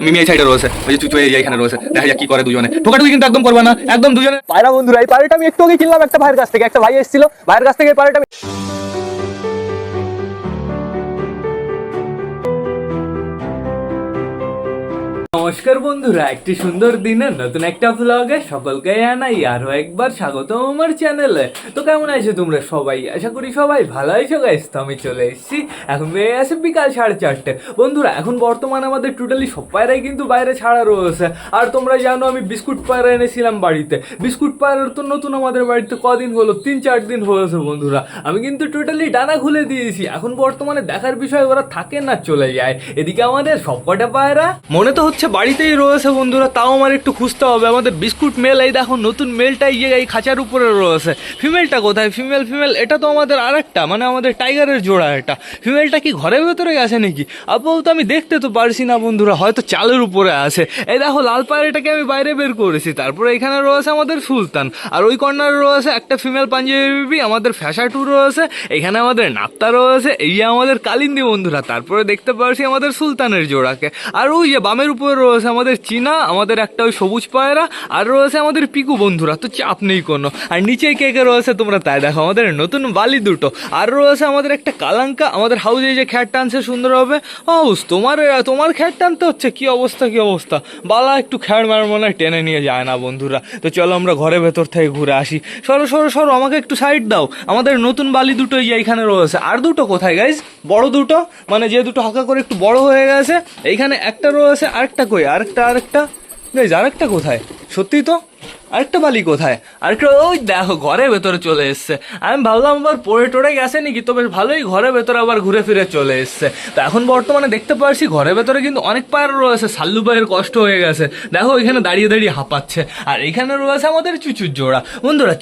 মিমি এই সাইডে রয়েছে, ওই যে চুচু এই এখানে রয়েছে, দেখা যাক কি করে দুজনে। ঠোকাঠুকি কিন্তু একদম করবে না, একদম দুজনে। পায়রা বন্ধুরা, এই পায়রাটা আমি একটু আগে কিনলাম একটা ভাইয়ের কাছ থেকে, একটা ভাই এসেছিল ভাইয়ের কাছ থেকে এই পায়রাটা নমস্কার বন্ধুরা, একটি সুন্দর দিনে নতুন একটা ব্লগে সকলকে জানাই আরো একবার স্বাগতম আমার চ্যানেলে। তো কেমন আছো তোমরা সবাই? আশা করি সবাই ভালো আছো গাইস। তো আমি চলে এসেছি, এখন বেড়ে আছে বিকাল 4:30 বন্ধুরা। এখন বর্তমানে আমাদের টোটালি সব পায়রাই কিন্তু বাইরে ছাড়া রয়েছে। আর তোমরা জানো আমি বিস্কুট পায়রা এনেছিলাম বাড়িতে। বিস্কুট পায়রার তো নতুন আমাদের বাড়িতে কদিন হলো, 3-4 দিন হয়েছে বন্ধুরা। আমি কিন্তু টোটালি ডানা খুলে দিয়েছি। এখন বর্তমানে দেখার বিষয় ওরা থাকে না চলে যায়। এদিকে আমাদের সবকটা পায়রা মনে তো হচ্ছে বাড়িতেই রয়েছে বন্ধুরা, তাও আমার একটু খুঁজতে হবে। আমাদের বিস্কুট মেল, এই দেখো নতুন মেলটা এই খাঁচার উপরে রয়েছে। ফিমেলটা কোথায়? ফিমেল এটা তো আমাদের আরেকটা, মানে আমাদের টাইগারের জোড়া। এটা ফিমেলটা কি ঘরের ভেতরে গেছে নাকি? আপাতত আমি দেখতে তো পারছি না বন্ধুরা, হয়তো চালের উপরে আছে। এই দেখো লাল পায়রাটাকে আমি বাইরে বের করেছি। তারপরে এখানে রয়েছে আমাদের সুলতান, আর ওই কর্নারে রয়েছে একটা ফিমেল পাঞ্জাবি, আমাদের ফ্যাশাটু রয়েছে, এখানে আমাদের নাপ্তা রয়েছে, এই আমাদের কালিন্দি বন্ধুরা। তারপরে দেখতে পারছি আমাদের সুলতানের জোড়াকে। আর ওই যে বামের উপরে রয়েছে আমাদের চীনা, আমাদের একটা ওই সবুজ পায়রা, আর রয়েছে আমাদের পিকু বন্ধুরা। তো চাপ নেই কোনো। আর নিচে কে কে রয়েছে তোমরা তাই দেখো, আমাদের নতুন বালি দুটো, আর রয়েছে আমাদের একটা কালাঙ্কা। আমাদের হাউজে যে খ্যাট টানছে সুন্দর হবে হাউস। তোমার খ্যাট টানতে হচ্ছে, কি অবস্থা বালা একটু খ্যাট মার মনে হয় টেনে নিয়ে যায় না বন্ধুরা। তো চলো আমরা ঘরের ভেতর থেকে ঘুরে আসি। সরো আমাকে একটু সাইড দাও। আমাদের নতুন বালি দুটো এইখানে রয়েছে। আর দুটো কোথায় গাইজ? বড় দুটো, মানে যে দুটো হালকা করে একটু বড় হয়ে গেছে, এইখানে একটা রয়েছে। আরেকটা কই? আরেকটা গাইজ, আরেকটা কোথায়? সত্যি তো আরেকটা বালি কোথায়? আরেকটা ওই দেখো ঘরের ভেতরে চলে এসছে। আমি ভাবলাম আবার পড়ে টড়ে গেছে নাকি, তো বেশ ভালোই ঘরের ভেতরে আবার ঘুরে ফিরে চলে এসছে। তো এখন বর্তমানে দেখতে পাচ্ছি ঘরের ভেতরে কিন্তু অনেক পায়রা রয়েছে। সাল্লু ভাইয়ের কষ্ট হয়ে গেছে, দেখো এখানে দাঁড়িয়ে হাঁপাচ্ছে। আর এখানে রয়েছে আমাদের চুচুর জোড়া বন্ধুরা।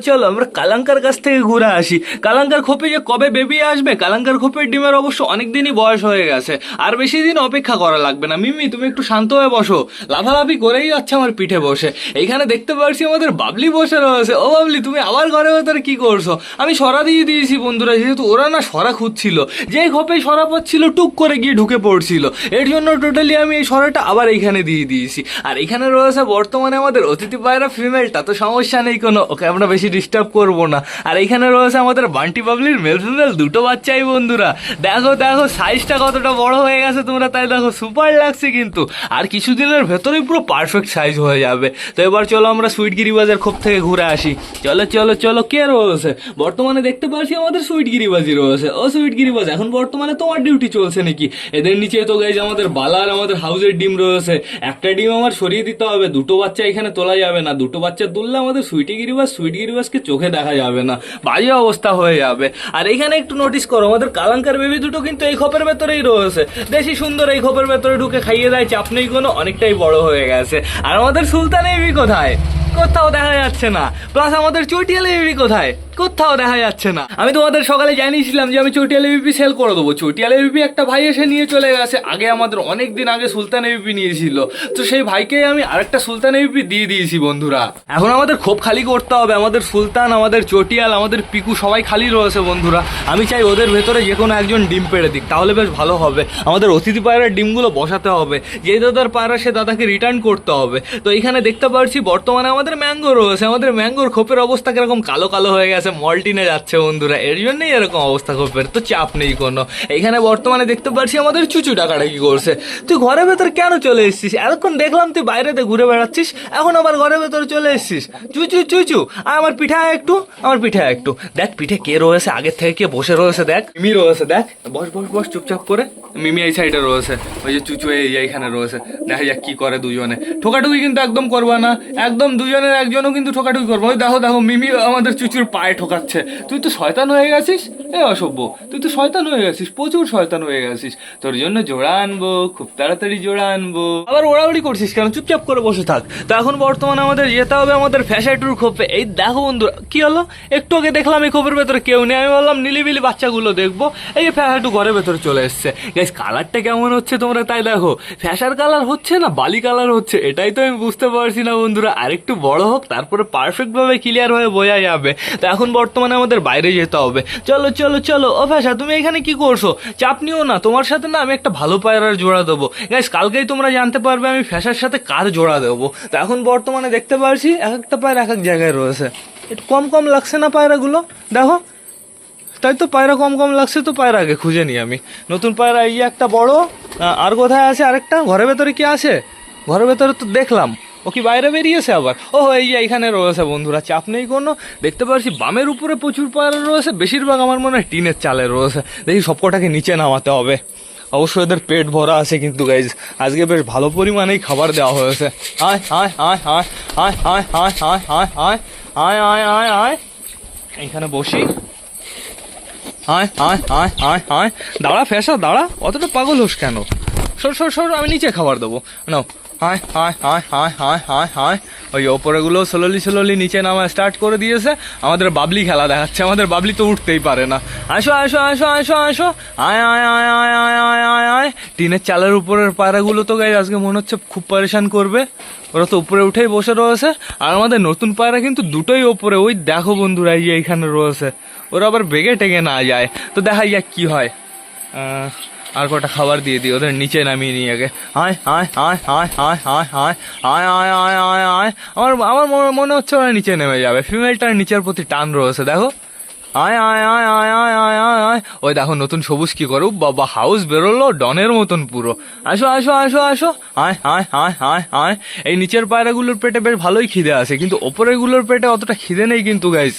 চলো আমরা কালাঙ্কার কাছ থেকে ঘুরে আসি। কালাঙ্কার খোপে যে কবে বেবি আসবে, কালাঙ্কার খোপের ডিমের অবশ্য অনেক দিনই বয়স হয়ে গেছে, আর বেশি দিন অপেক্ষা করা লাগবে না। মিমি তুমি একটু শান্ত হয়ে বসো, লাফালাফি করেই যাচ্ছে আমার পিঠে বসে। এইখানে দেখতে পাচ্ছি আমাদের বাবলি বসে রয়েছে। ও বাবলি, তুমি আবার ঘরের ভেতরে কি করছো? আমি সরা দিয়ে দিয়েছি বন্ধুরা, যেহেতু ওরা না সরা খুঁজছিল, যেই খোপে সরা পাচ্ছিল টুক করে গিয়ে ঢুকে পড়ছিল। এর জন্য টোটালি আমি এই সরাটা আবার এইখানে দিয়ে দিয়েছি। আর এখানে রয়েছে বর্তমানে আমাদের অতিথি পায়রা ফিমেলটা, তো সমস্যা নেই কোনো, ওকে আমরা বেশি ডিস্টার্ব করবো না। আর এইখানে রয়েছে আমাদের বান্টি বাবলির মেল ফিমেল দুটো বাচ্চাই বন্ধুরা। দেখো সাইজটা কতটা বড় হয়ে গেছে তোমরা তাই দেখো, সুপার লাগছে কিন্তু। আর কিছুদিনের ভেতরেই পুরো পারফেক্ট সাইজ হয়ে যাবে। তো এবার চলো আমরা সুইট গিরিবাজের খোপ থেকে ঘুরে আসি। চলো কে রয়েছে? বর্তমানে দেখতে পাচ্ছি আমাদের সুইট গিরিবাজি রয়েছে। ও সুইট গিরিবাজ, এখন বর্তমানে তোমার ডিউটি চলছে নাকি? এদের নিচে তো গাইজ আমাদের বালার আমাদের হাউসের ডিম রয়েছে। একটা ডিম আমার সরিয়ে দিতে হবে, দুটো বাচ্চা এখানে তোলা যাবে না। দুটো বাচ্চা তুললে আমাদের সুইট গিরিবাজকে চোখে দেখা যাবে না, বাজে অবস্থা হয়ে যাবে। আর এখানে একটু নোটিস করো, আমাদের কালাঙ্কার বেবি দুটো কিন্তু এই খোপের ভেতরেই রয়েছে। বেশি সুন্দর, এই খোপের ভেতরে ঢুকে খাইয়ে দেয়, চাপ নেই কোনো, অনেকটাই বড় হয়ে গেছে। আর আমাদের সুলতান বেবি কোথায়? কোথাও দেখা যাচ্ছে না। প্লাস আমাদের চটিয়াল বেবি কোথায়? কোথাও দেখা যাচ্ছে না। আমি তোমাদের সকালে জানিয়েছিলাম যে আমি চটিয়াল এবিপি সেল করে দেবো। চটিয়াল এবিপি একটা ভাই এসে নিয়ে চলে গেছে। আগে আমাদের অনেক দিন আগে সুলতান এবিপি নিয়েছিল, তো সেই ভাইকে আমি আরেকটা সুলতান এবিপি দিয়ে দিয়েছি বন্ধুরা। এখন আমাদের খোপ খালি করতে হবে। আমাদের সুলতান, আমাদের চটিয়াল, আমাদের পিকু সবাই খালি রয়েছে বন্ধুরা। আমি চাই ওদের ভেতরে যে কোনো একজন ডিম পেড়ে দিক, তাহলে বেশ ভালো হবে। আমাদের অতিথি পায়রার ডিমগুলো বসাতে হবে, যে দাদার পায়রা সে দাদাকে রিটার্ন করতে হবে। তো এখানে দেখতে পাচ্ছি বর্তমানে আমাদের ম্যাঙ্গো রয়েছে। আমাদের ম্যাঙ্গোর খোপের অবস্থা কিরকম কালো হয়ে গেছে, মল্টিনে যাচ্ছে বন্ধুরা, এর জন্যই এরকম অবস্থা খোপের। তো চাপ নেই কোনো। এখানে বর্তমানে দেখতে পাচ্ছি আমাদের চুচু টাকাটা কি করছে। তুই ঘরের ভেতর কেন চলে এসেছিস? এতক্ষণ দেখলাম তুই বাইরেতে ঘুরে বেড়াচ্ছিস, এখন আবার ঘরের ভেতরে চলে এসেছিস। চুচু আর আমার পিঠা একটু দেখ, পিঠে কে রয়েছে আগের থেকে, কে বসে রয়েছে দেখ। মিমি রয়েছে, দেখ, বস চুপচাপ করে। মিমি এই সাইডে রয়েছে, ওই যে চুচু এইখানে রয়েছে। দেখা যাক কি করে দুজনে। ঠোকাঠুকি কিন্তু একদম করবা না, একদম দুজনের একজনও কিন্তু ঠোকাঠুকি করবো। ওই দেখো মিমি আমাদের চুচুর পায়ে ঠোকাচ্ছে। তুই তো শয়তান হয়ে গেছিস, অসভ্য, তুই তো শয়তান হয়ে গেছিস, প্রচুর শয়তান হয়ে গেছিস। তোর জন্য জোড়া আনবো, খুব তাড়াতাড়ি জোড়া আনবো। আবার ওড়াউড়ি করছিস কেন? চুপচাপ করে বসে থাক। তো এখন বর্তমানে আমাদের যেতে হবে আমাদের ফ্যাশাটুর খোপে। এই দেখো বন্ধু, কি হলো? একটু আগে দেখলাম এই খোপের ভেতরে কেউ নেই। আমি বললাম নিলিবিলি বাচ্চাগুলো দেখবো, এই ফ্যাশাটু ঘরের ভেতরে চলে এসছে। গাইস, কালারটা কেমন হচ্ছে তোমরা তাই দেখো। ফ্যাশার কালার হচ্ছে না বালি কালার হচ্ছে, এটাই তো আমি বুঝতে পারছি না বন্ধুরা। আরেকটু বড় হোক, তারপরে পারফেক্ট ভাবে ক্লিয়ার হয়ে বোঝা যাবে। তো এখন এখন বর্তমানে আমাদের বাইরে যেতে হবে। চলো চলো চলো। ও ফ্যাশা, তুমি এখানে কি করছো? চাপ নিও না, তোমার সাথে না আমি একটা ভালো পায়রার জোড়া দেবো। গাইস, কালকেই তোমরা জানতে পারবে আমি ফ্যাশার সাথে কার জোড়া দেবো। তো এখন বর্তমানে দেখতে পারছি এক একটা পায়রা এক এক জায়গায় রয়েছে। একটু কম কম লাগছে না পায়রাগুলো? দেখো, তাই তো পায়রা কম কম লাগছে। তো পায়রা আগে খুঁজে নিই আমি। নতুন পায়রা এই একটা বড়। আর কোথায় আছে আরেকটা? ঘরের ভেতরে কি আছে? ঘরের ভেতরে তো দেখলাম। ও কি বাইরে বেরিয়েছে আবার? ও এই যে এইখানে রয়েছে বন্ধুরা, চাপ নেই কোনো। দেখতে পাচ্ছি বামের উপরে প্রচুর পায়রা রয়েছে, বেশিরভাগ আমার মনে হয় টিনের চালে রয়েছে। দেখি সবকটাকে নিচে নামাতে হবে। অবশ্যই এদের পেট ভরা আছে কিন্তু গাইজ, আজকে বেশ ভালো পরিমাণেই খাবার দেওয়া হয়েছে। আয় আয় আয় আয় আয় আয় আয় আয় আয় আয় আয় আয় আয় আয় এইখানে বসি। আয় আয় আয় আয় আয়। দাঁড়া ফ্যাশা, দাঁড়া, অতটা পাগল হোস কেন? সর সর সর, আমি নিচে খাবার দেবো। নাও। আয় আয় আয় আয় আয় আয় আয়। ওই ওপরেগুলো স্লোলি নিচে নামা স্টার্ট করে দিয়েছে। আমাদের বাবলি খেলা দেখাচ্ছে, আমাদের বাবলি তো উঠতেই পারে না। আসো আসো আসো আসো আসো। আয় আয় আয় আয় আয় আয় আয় আয়। টিনের চালের উপরের পায়রাগুলো তো গাইজ আজকে মনে হচ্ছে খুব পরেশান করবে। ওরা তো উপরে উঠেই বসে রয়েছে। আর আমাদের নতুন পায়রা কিন্তু দুটোই ওপরে। ওই দেখো বন্ধুরা, এই এইখানে রয়েছে। ওরা আবার বেগে টেগে না যায়। তো দেখা যাক কি হয়। আর কটা খাবার দিয়ে দিই, ওদের নিচে নামিয়ে নিয়ে আগে। আয় আয় আয় আয় আয় আয় আয় আয় আয় আয় আয় আয়। আমার আমার মনে হচ্ছে ওরা নিচে নেমে যাবে। ফিমেলটার নিচের প্রতি টান রয়েছে, দেখো। আয় আয় আয় আয় আয় আয় আয় আয়। ওই দেখো নতুন সবুজ কি করো বাবা, হাউস বেরোলো ডনের মতন পুরো। আসো আসো আসো আসো। আয় আয় আয় আয় আয়। এই নিচের পায়রাগুলোর পেটে বেশ ভালোই খিদে আছে, কিন্তু ওপরেরগুলোর পেটে অতটা খিদে নেই কিন্তু গাইস।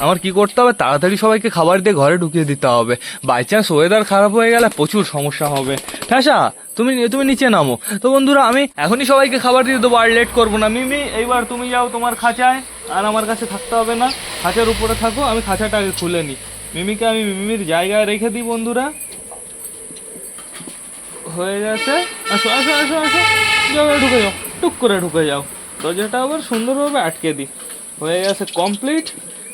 আমার কি করতে হবে, তাড়াতাড়ি সবাইকে খাবার দিয়ে ঘরে ঢুকিয়ে দিতে হবে। বাই চান্স ওয়েদার খারাপ হয়ে গেলে প্রচুর সমস্যা হবে। আচ্ছা, তুমি তুমি নিচে নামো। তো বন্ধুরা, আমি এখনই সবাইকে খাবার দিয়ে দেবো, আর লেট করবো না। মিমি, এইবার তুমি যাও তোমার খাঁচায়, আর আমার কাছে থাকতে হবে না। খাঁচার উপরে থাকো, আমি খাঁচাটা আগে খুলে নিই। মিমিকে আমি মিমির জায়গায় রেখে দিই বন্ধুরা। হয়ে গেছে। আসো আসো আসো আসো। যাও, ঢুকে যাও, টুক করে ঢুকে যাও। দরজাটা আবার সুন্দরভাবে আটকে দিই। হয়ে গেছে কমপ্লিট।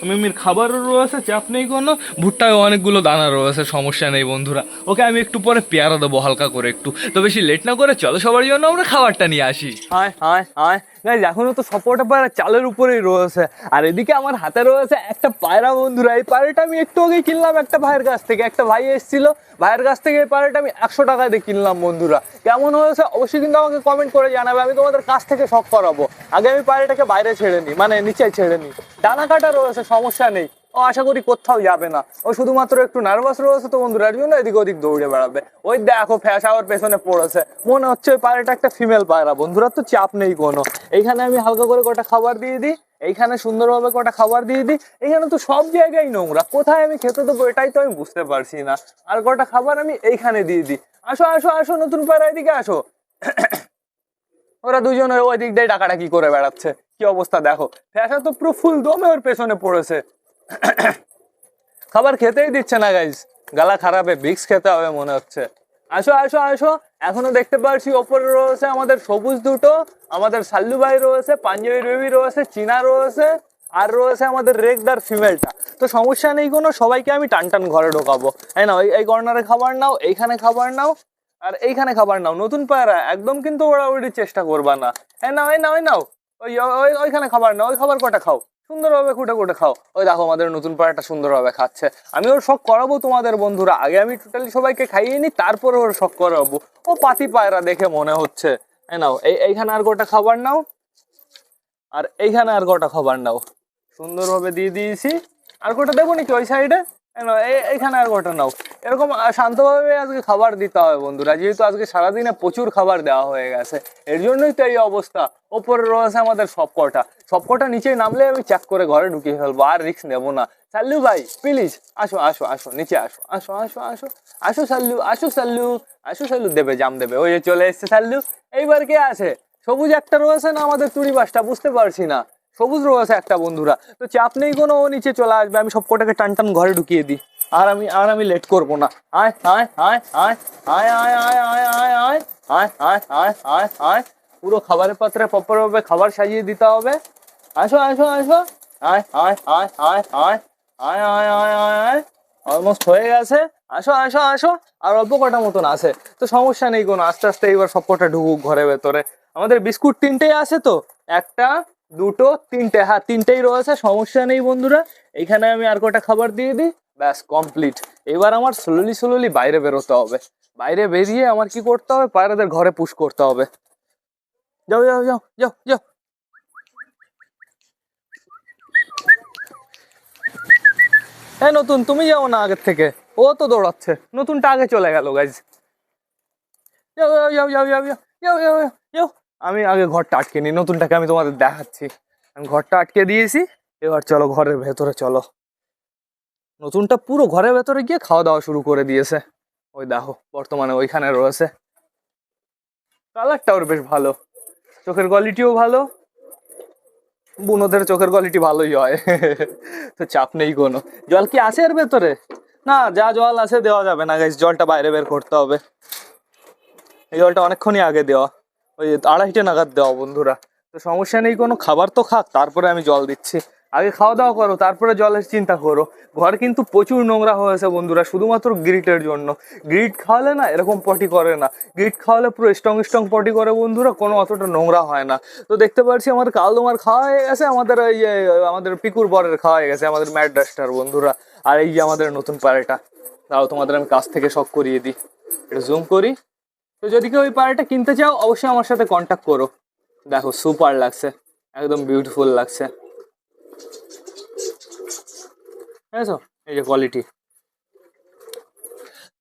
মিমির খাবারও রয়েছে, চাপ নেই কোনো। ভুট্টায় অনেকগুলো দানা রয়েছে, সমস্যা নেই বন্ধুরা। ওকে আমি একটু পরে পেয়ারা দেবো হালকা করে একটু। তো বেশি লেট না করে চলো সবার জন্য আমরা খাবারটা নিয়ে আসি। আয় আয় আয়। গাইজ, এখনো তো সবকটা পায়রা চালের উপরেই রয়েছে। আর এদিকে আমার হাতে রয়েছে একটা পায়রা বন্ধুরা। এই পায়রাটা আমি একটু আগে কিনলাম একটা ভাইয়ের কাছ থেকে। একটা ভাই এসেছিল, ভাইয়ের কাছ থেকে এই পায়রাটা আমি 100 টাকা দিয়ে কিনলাম বন্ধুরা। কেমন হয়েছে অবশ্যই কিন্তু আমাকে কমেন্ট করে জানাবে, আমি তোমাদের কাছ থেকে শখ করাবো। আগে আমি পায়রাটাকে বাইরে ছেড়ে নিই, মানে নিচে ছেড়ে নিই। ডানা কাটা রয়েছে, সমস্যা নেই। ও আশা করি কোথাও যাবে না, ও শুধুমাত্র একটু নার্ভাস রয়েছে তো বন্ধুরা, এর জন্য এদিক ওদিক দৌড়ে বেড়াবে। ওই দেখো ফ্যাশা ওর পেছনে পড়েছে, মনে হচ্ছে ওই পায়রাটা একটা ফিমেল পায়রা বন্ধুরা। তো চাপ নেই কোনো। এইখানে আমি হালকা করে কটা খাবার দিয়ে দিই, এইখানে সুন্দরভাবে কটা খাবার দিয়ে দিই। এইখানে তো সব জায়গায় নোংরা, কোথায় আমি খেতে দেবো এটাই তো আমি বুঝতে পারছি না। আর কটা খাবার আমি এইখানে দিয়ে দিই। আসো আসো আসো নতুন পায়রা, এদিকে আসো। ওরা দুজনে ওই দিক দিয়ে ডাকাডাকি করে বেড়াচ্ছে। কি অবস্থা দেখো, ফ্যাশা তো পুরো ফুল দমে ওর পেছনে পড়েছে। খাবার খেতেই দিচ্ছে না গাইজ, গালা খারাপে ভিক্স খেতে হবে মনে হচ্ছে। আসো আসো আসো। এখনো দেখতে পাচ্ছি ওপরে রয়েছে আমাদের সবুজ দুটো, আমাদের সাল্লু ভাই রয়েছে, পাঞ্জাবি বেবি রয়েছে, চীনা রয়েছে, আর রয়েছে আমাদের রেগদার ফিমেলটা। তো সমস্যা নেই কোনো, সবাইকে আমি টান টান ঘরে ঢোকাবো। এই নাও, এই কর্নারে খাবার নাও, এইখানে খাবার নাও, আর এইখানে খাবার নাও। নতুন পায়রা একদম কিন্তু ওড়াউড়ির চেষ্টা করবা না। এই নাও এই নাও এই নাও, ওইখানে খাবার নাও, ওই খাবার কটা খাও, সুন্দরভাবে খুঁটে খুঁটে খাও। ওই দেখো আমাদের নতুন পায়রাটা সুন্দরভাবে খাচ্ছে। আমি ওর শখ করাবো তোমাদের বন্ধুরা, আগে আমি টোটালি সবাইকে খাইয়ে নিই, তারপরে ওর শখ করাবো। ও পাতি পায়রা দেখে মনে হচ্ছে। এই নাও, এইখানে আর কটা খাবার নাও, আর এইখানে আর কটা খাবার নাও। সুন্দরভাবে দিয়ে দিয়েছি। আর কটা দেবো নাকি ওই সাইডে? এইখানে আর কটা নাও। এরকম শান্তভাবে আজকে খাবার দিতে হবে বন্ধুরা, যেহেতু আজকে সারাদিনে প্রচুর খাবার দেওয়া হয়ে গেছে, এর জন্যই তো এই অবস্থা। ওপরে রয়েছে আমাদের সবকটা নিচে নামলে আমি চেক করে ঘরে ঢুকিয়ে ফেলবো, আর রিস্ক নেবো না। সাল্লু ভাই প্লিজ আসো আসো আসো, নিচে আসো আসো আসো আসো আসো সাল্লু, আসো সাল্লু, আসো সাল্লু, দেবে জাম দেবে। ওই যে চলে এসছে সাল্লু। এইবার কে আছে? সবুজ একটা রয়েছে না আমাদের চুরি বাসটা, বুঝতে পারছি না। সবুজ রয়েছে একটা বন্ধুরা, তো চাপ নেই কোনো, ও নিচে চলে আসবে। আমি সবকটাকে টান টান ঘরে ঢুকিয়ে দিই, আর আমি লেট করবো না। আয় আয় আয় আয় আয় আয় আয় আয় আয় আয় আয় আয় আয় আয় আয়। পুরো খাবারের পাত্রে প্রপারভাবে খাবার সাজিয়ে দিতে হবে। আসো আসো আসো। আয় আয় আয় আয় আয় আয় আয় আয় আয় আয়। অলমোস্ট হয়ে গেছে। আসো আসো আসো, আর অল্প কটা মতন আছে, তো সমস্যা নেই কোনো। আস্তে আস্তে এইবার সবকটা ঢুকুক ঘরের ভেতরে। আমাদের বিস্কুট 3টেই আছে তো, একটা দুটো, তিনটে, হ্যাঁ তিনটেই রয়েছে, সমস্যা নেই বন্ধুরা। এইখানে আমি আর কটা খাবার দিয়ে দিই, ব্যাস কমপ্লিট। এবার আমার স্লোলি বাইরে বেরোতে হবে। বাইরে বেরিয়ে আমার কি করতে হবে, পায়রাদের ঘরে পুশ করতে হবে। যাও যাও যাও যাও যাও। হ্যাঁ নতুন, তুমি যাও না আগের থেকে, ও তো দৌড়াচ্ছে, নতুনটা আগে চলে গেল গাইজ। যাও যাও যাও যাও যাও যাও যাও যাও যাও। আমি আগে ঘরটা আটকে নিই, নতুনটাকে আমি তোমাদের দেখাচ্ছি। আমি ঘরটা আটকে দিয়েছি, এবার চলো ঘরের ভেতরে চলো। নতুনটা পুরো ঘরের ভেতরে গিয়ে খাওয়া দাওয়া শুরু করে দিয়েছে। ওই দেখো বর্তমানে ওইখানে রয়েছে। কালারটা ওর বেশ ভালো, চোখের কোয়ালিটিও ভালো। বুনোদের চোখের কোয়ালিটি ভালোই হয় তো চাপ নেই কোনো। জল কি আছে এর ভেতরে? না, যা জল আছে দেওয়া যাবে না গাইস, জলটা বাইরে বের করতে হবে। এই জলটা অনেকক্ষণই আগে দেওয়া, ওই 2:30টে নাগাদ দেওয়া বন্ধুরা। তো সমস্যা নেই কোনো, খাবার তো খাক, তারপরে আমি জল দিচ্ছি। আগে খাওয়া দাওয়া করো, তারপরে জলের চিন্তা করো। ঘর কিন্তু প্রচুর নোংরা হয়েছে বন্ধুরা, শুধুমাত্র গ্রিটের জন্য। গ্রিট খাওয়ালে না এরকম পটি করে না, গ্রিট খাওয়ালে পুরো স্ট্রং পটি করে বন্ধুরা, কোনো অতটা নোংরা হয় না। তো দেখতে পাচ্ছি আমার কালদমার খাওয়া হয়ে গেছে, আমাদের আমাদের পিকুর বরের খাওয়া হয়ে গেছে, আমাদের ম্যাড ডাস্টার বন্ধুরা। আর এই যে আমাদের নতুন পায়রাটা, তাও তোমাদের আমি কাছ থেকে শখ করিয়ে দিই, এটা জুম করি। তো যদি কেউ ওই পায়রাটা কিনতে চাও অবশ্যই আমার সাথে কন্ট্যাক্ট করো। দেখো সুপার লাগছে, একদম বিউটিফুল লাগছে, বুঝেছো? এই যে কোয়ালিটি।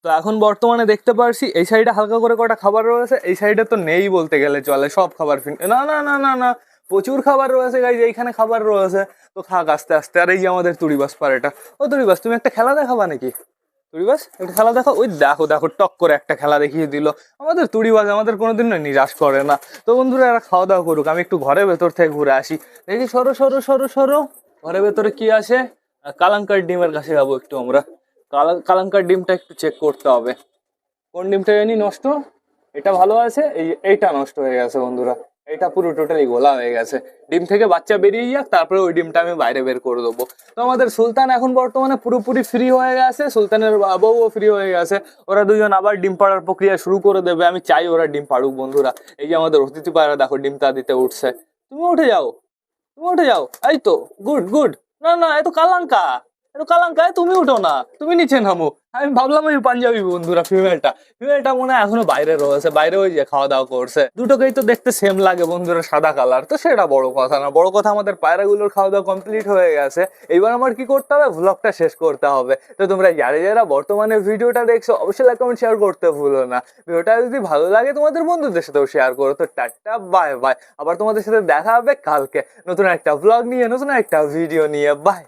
তো এখন বর্তমানে দেখতে পারছি এই সাইডে হালকা করে কটা খাবার রয়েছে, এই সাইডে তো নেই বলতে গেলে চলে, সব খাবার না না না না না, প্রচুর খাবার রয়েছে গাইজ, এইখানে খাবার রয়েছে। তো খাক আস্তে আস্তে। আর এই যে আমাদের তুড়িবাস পায়রাটা, ও তুড়িবাস তুমি একটা খেলা দেখাবা নাকি? তুড়িবাস একটা খেলা দেখো, ওই দেখো দেখো টক করে একটা খেলা দেখিয়ে দিল। আমাদের তুড়িবাজ আমাদের কোনোদিন না নিরাশ করে না। তো বন্ধুরা এরা খাওয়া দাওয়া করুক, আমি একটু ঘরের ভেতর থেকে ঘুরে আসি। দেখি সরো সরো সরো সরো, ঘরের ভেতরে কি আসে। কালাঙ্কার ডিমের কাছে যাবো একটু আমরা। কালাঙ্কার ডিমটা একটু চেক করতে হবে, কোন ডিমটা জানি নষ্ট। এটা ভালো আছে, এইটা নষ্ট হয়ে গেছে বন্ধুরা, এটা পুরো টোটালি গোলা হয়ে গেছে। ডিম থেকে বাচ্চা বেরিয়ে যাক, তারপরে ওই ডিমটা আমি বাইরে বের করে দেবো। তো আমাদের সুলতান এখন বর্তমানে পুরোপুরি ফ্রি হয়ে গেছে, সুলতানের বউও ফ্রি হয়ে গেছে। ওরা দুজন আবার ডিম পাড়ার প্রক্রিয়া শুরু করে দেবে, আমি চাই ওরা ডিম পাড়ুক বন্ধুরা। এই যে আমাদের অতিথি পায়রা দেখো ডিমটা দিতে উঠছে। তুমি উঠে যাও, তুমি উঠে যাও, এই তো গুড গুড। না না, এ তো কালাঙ্কা, তুমি উঠো না, তুমি নিচে নামো। আমি ভাবলাম ওই পাঞ্জাবি বন্ধুরা, ফিমেলটা মনে হয় এখনো বাইরে রয়েছে, বাইরে ওই যে খাওয়া দাওয়া করছে। দুটোকেই তো দেখতে সেম লাগে বন্ধুরা, সাদা কালার। তো সেটা বড় কথা না, বড় কথা আমাদের পায়রাগুলোর খাওয়া দাওয়া কমপ্লিট হয়ে গেছে। এইবার আমার কি করতে হবে, ভ্লগটা শেষ করতে হবে। তো তোমরা যারা বর্তমানে ভিডিওটা দেখছো অবশ্যই লাইক কমেন্ট শেয়ার করতে ভুলো না। ভিডিওটা যদি ভালো লাগে তোমাদের বন্ধুদের সাথেও শেয়ার করো। তো টাটা বাই বাই, আবার তোমাদের সাথে দেখা হবে কালকে নতুন একটা ভ্লগ নিয়ে, নতুন একটা ভিডিও নিয়ে। বাই।